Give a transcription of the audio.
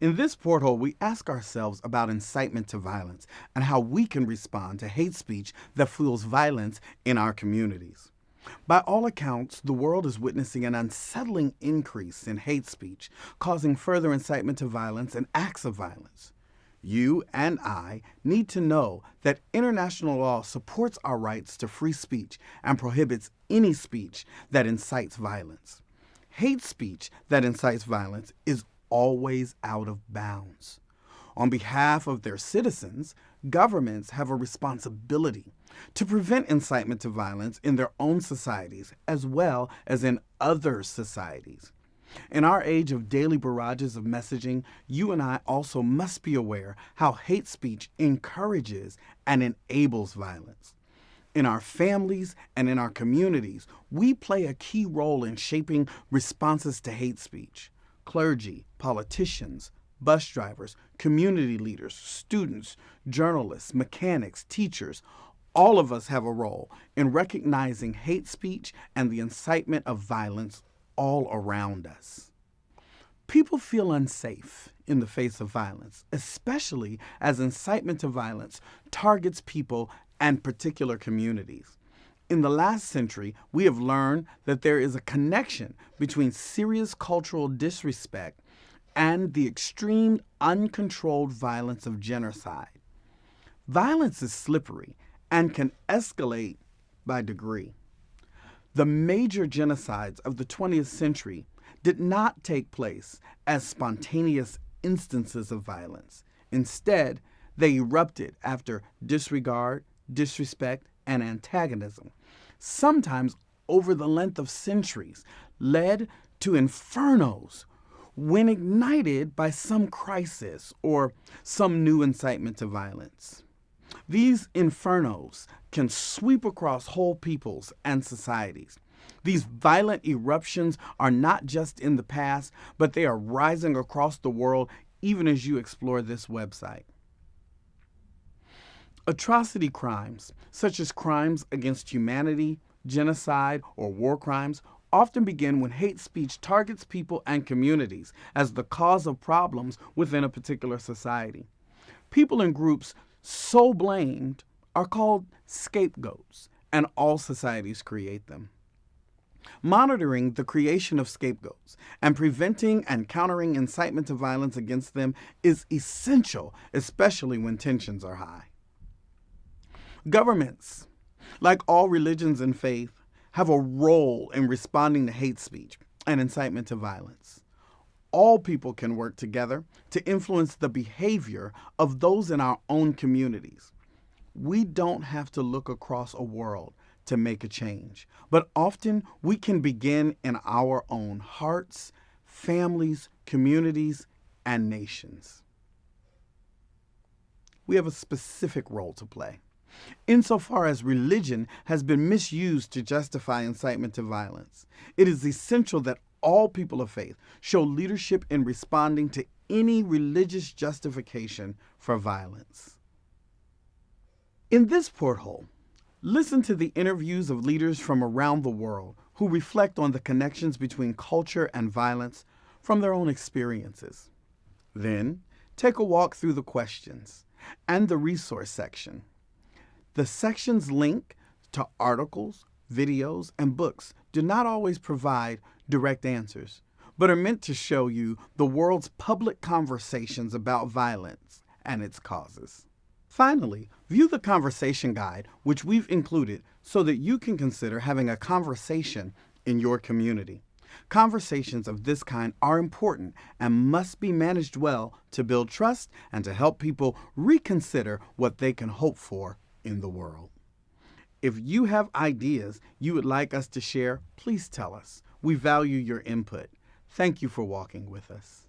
In this porthole, we ask ourselves about incitement to violence and how we can respond to hate speech that fuels violence in our communities. By all accounts, the world is witnessing an unsettling increase in hate speech, causing further incitement to violence and acts of violence. You and I need to know that international law supports our rights to free speech and prohibits any speech that incites violence. Hate speech that incites violence is always out of bounds. On behalf of their citizens, governments have a responsibility to prevent incitement to violence in their own societies as well as in other societies. In our age of daily barrages of messaging, you and I also must be aware how hate speech encourages and enables violence. In our families and in our communities, we play a key role in shaping responses to hate speech. Clergy, politicians, bus drivers, community leaders, students, journalists, mechanics, teachers, all of us have a role in recognizing hate speech and the incitement of violence all around us. People feel unsafe in the face of violence, especially as incitement to violence targets people and particular communities. In the last century, we have learned that there is a connection between serious cultural disrespect and the extreme, uncontrolled violence of genocide. Violence is slippery and can escalate by degree. The major genocides of the 20th century did not take place as spontaneous instances of violence. Instead, they erupted after disregard, disrespect, and antagonism, sometimes over the length of centuries, led to infernos when ignited by some crisis or some new incitement to violence. These infernos can sweep across whole peoples and societies. These violent eruptions are not just in the past, but they are rising across the world even as you explore this website. Atrocity crimes, such as crimes against humanity, genocide, or war crimes, often begin when hate speech targets people and communities as the cause of problems within a particular society. People in groups so blamed are called scapegoats, and all societies create them. Monitoring the creation of scapegoats and preventing and countering incitement to violence against them is essential, especially when tensions are high. Governments, like all religions and faith, have a role in responding to hate speech and incitement to violence. All people can work together to influence the behavior of those in our own communities. We don't have to look across a world to make a change, but often we can begin in our own hearts, families, communities, and nations. We have a specific role to play. Insofar as religion has been misused to justify incitement to violence, it is essential that all people of faith show leadership in responding to any religious justification for violence. In this porthole, listen to the interviews of leaders from around the world who reflect on the connections between culture and violence from their own experiences. Then, take a walk through the questions and the resource section. The sections link to articles, videos, and books do not always provide direct answers, but are meant to show you the world's public conversations about violence and its causes. Finally, view the conversation guide, which we've included so that you can consider having a conversation in your community. Conversations of this kind are important and must be managed well to build trust and to help people reconsider what they can hope for in the world. If you have ideas you would like us to share, please tell us. We value your input. Thank you for walking with us.